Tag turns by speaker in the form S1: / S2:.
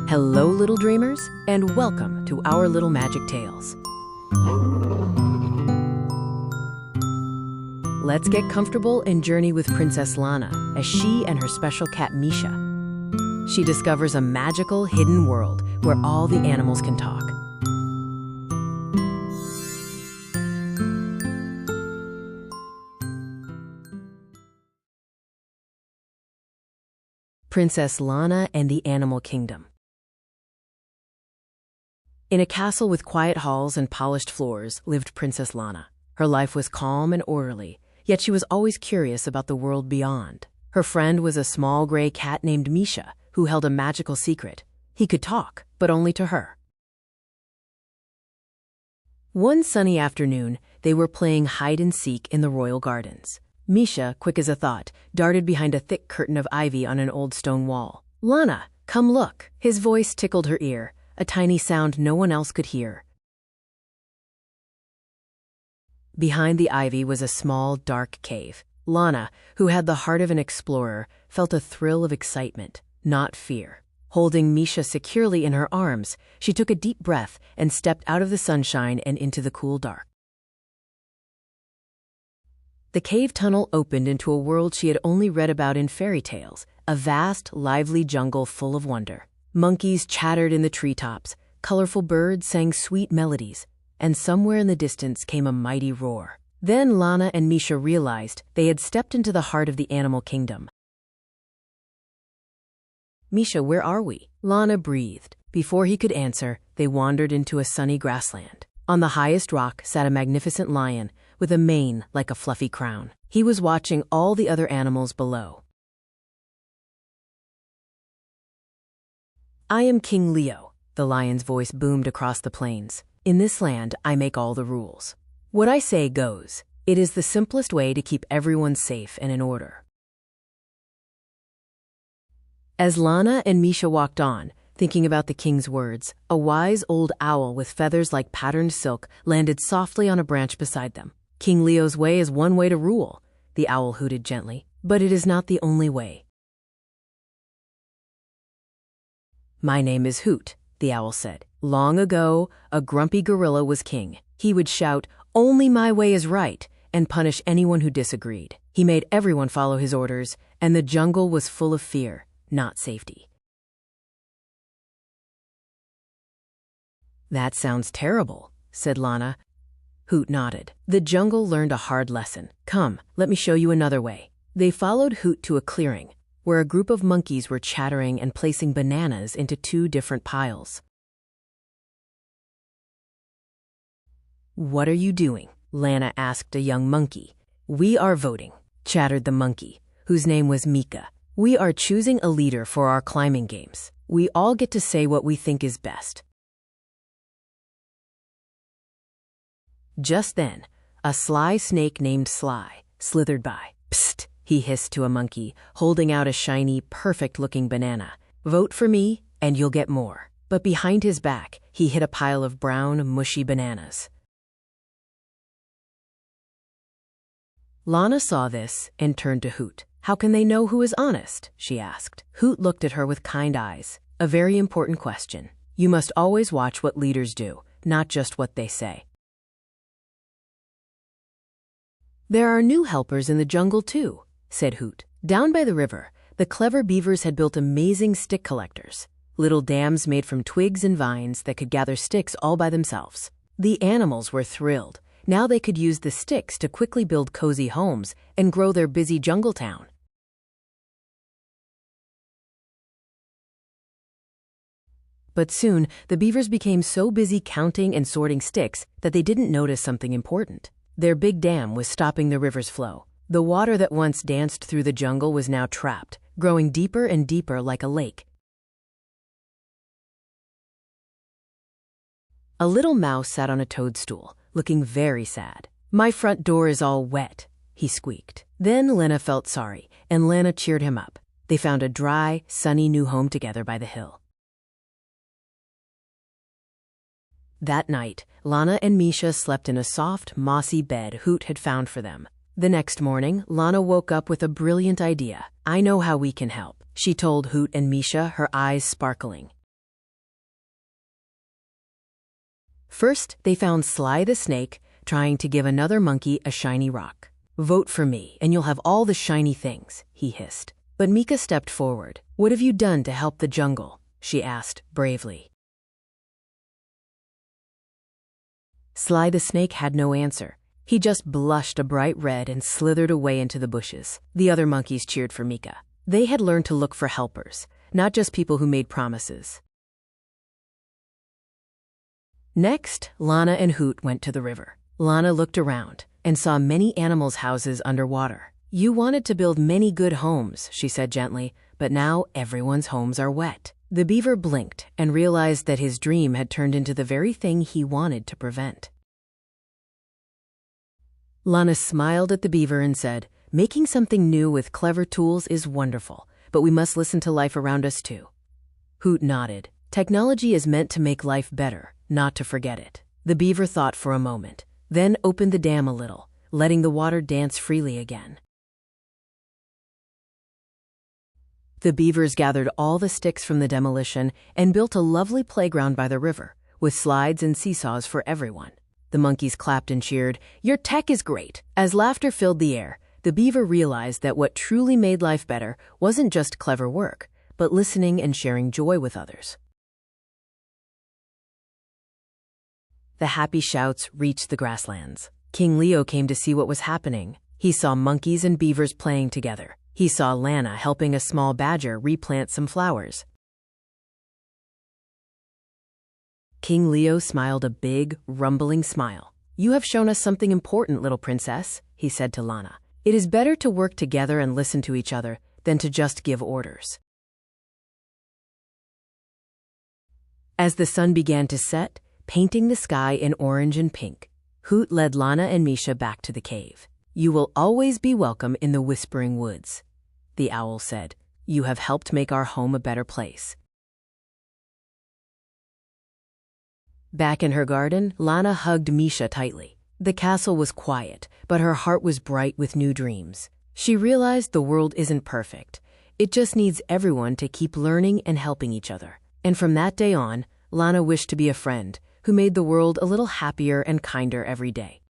S1: Hello, little dreamers, and welcome to our little magic tales. Let's get comfortable and journey with Princess Lanna as she and her special cat Misha. She discovers a magical, hidden world where all the animals can talk. Princess Lanna and the Animal Kingdom. In a castle with quiet halls and polished floors lived Princess Lanna. Her life was calm and orderly, yet she was always curious about the world beyond. Her friend was a small gray cat named Misha, who held a magical secret. He could talk, but only to her. One sunny afternoon, they were playing hide-and-seek in the royal gardens. Misha, quick as a thought, darted behind a thick curtain of ivy on an old stone wall. "Lanna, come look." His voice tickled her ear, a tiny sound no one else could hear. Behind the ivy was a small, dark cave. Lanna, who had the heart of an explorer, felt a thrill of excitement, not fear. Holding Misha securely in her arms, she took a deep breath and stepped out of the sunshine and into the cool dark. The cave tunnel opened into a world she had only read about in fairy tales, a vast, lively jungle full of wonder. Monkeys chattered in the treetops, colorful birds sang sweet melodies, and somewhere in the distance came a mighty roar. Then Lanna and Misha realized they had stepped into the heart of the animal kingdom. "Misha, where are we?" Lanna breathed. Before he could answer, they wandered into a sunny grassland. On the highest rock sat a magnificent lion with a mane like a fluffy crown. He was watching all the other animals below. "I am King Leo," the lion's voice boomed across the plains. "In this land, I make all the rules. What I say goes. It is the simplest way to keep everyone safe and in order." As Lanna and Misha walked on, thinking about the king's words, a wise old owl with feathers like patterned silk landed softly on a branch beside them. "King Leo's way is one way to rule," the owl hooted gently, "but it is not the only way." "My name is Hoot," the owl said. "Long ago, a grumpy gorilla was king. He would shout, 'Only my way is right,' and punish anyone who disagreed. He made everyone follow his orders, and the jungle was full of fear, not safety." "That sounds terrible," said Lanna. Hoot nodded. "The jungle learned a hard lesson. Come, let me show you another way." They followed Hoot to a clearing, where a group of monkeys were chattering and placing bananas into two different piles. "What are you doing?" Lanna asked a young monkey. "We are voting," chattered the monkey, whose name was Mika. "We are choosing a leader for our climbing games. We all get to say what we think is best." Just then, a sly snake named Sly slithered by. "Psst," he hissed to a monkey, holding out a shiny, perfect-looking banana. "Vote for me, and you'll get more." But behind his back, he hid a pile of brown, mushy bananas. Lanna saw this and turned to Hoot. "How can they know who is honest?" she asked. Hoot looked at her with kind eyes. "A very important question. You must always watch what leaders do, not just what they say." "There are new helpers in the jungle too," said Hoot. Down by the river, the clever beavers had built amazing stick collectors, little dams made from twigs and vines that could gather sticks all by themselves. The animals were thrilled. Now they could use the sticks to quickly build cozy homes and grow their busy jungle town. But soon, the beavers became so busy counting and sorting sticks that they didn't notice something important. Their big dam was stopping the river's flow. The water that once danced through the jungle was now trapped, growing deeper and deeper like a lake. A little mouse sat on a toadstool, looking very sad. "My front door is all wet," he squeaked. Then Lanna felt sorry, and Lanna cheered him up. They found a dry, sunny new home together by the hill. That night, Lanna and Misha slept in a soft, mossy bed Hoot had found for them. The next morning, Lanna woke up with a brilliant idea. "I know how we can help," she told Hoot and Misha, her eyes sparkling. First, they found Sly the snake trying to give another monkey a shiny rock. "Vote for me, and you'll have all the shiny things," he hissed. But Mika stepped forward. "What have you done to help the jungle?" she asked bravely. Sly the snake had no answer. He just blushed a bright red and slithered away into the bushes. The other monkeys cheered for Mika. They had learned to look for helpers, not just people who made promises. Next, Lanna and Hoot went to the river. Lanna looked around and saw many animals' houses underwater. "You wanted to build many good homes," she said gently, "but now everyone's homes are wet." The beaver blinked and realized that his dream had turned into the very thing he wanted to prevent. Lanna smiled at the beaver and said, "Making something new with clever tools is wonderful, but we must listen to life around us too." Hoot nodded. "Technology is meant to make life better, not to forget it." The beaver thought for a moment, then opened the dam a little, letting the water dance freely again. The beavers gathered all the sticks from the demolition and built a lovely playground by the river, with slides and seesaws for everyone. The monkeys clapped and cheered, "Your tech is great." As laughter filled the air, the beaver realized that what truly made life better wasn't just clever work, but listening and sharing joy with others. The happy shouts reached the grasslands. King Leo came to see what was happening. He saw monkeys and beavers playing together. He saw Lanna helping a small badger replant some flowers. King Leo smiled a big, rumbling smile. "You have shown us something important, little princess," he said to Lanna. "It is better to work together and listen to each other than to just give orders." As the sun began to set, painting the sky in orange and pink, Hoot led Lanna and Misha back to the cave. "You will always be welcome in the Whispering Woods," the owl said. "You have helped make our home a better place." Back in her garden, Lanna hugged Misha tightly. The castle was quiet, but her heart was bright with new dreams. She realized the world isn't perfect. It just needs everyone to keep learning and helping each other. And from that day on, Lanna wished to be a friend who made the world a little happier and kinder every day.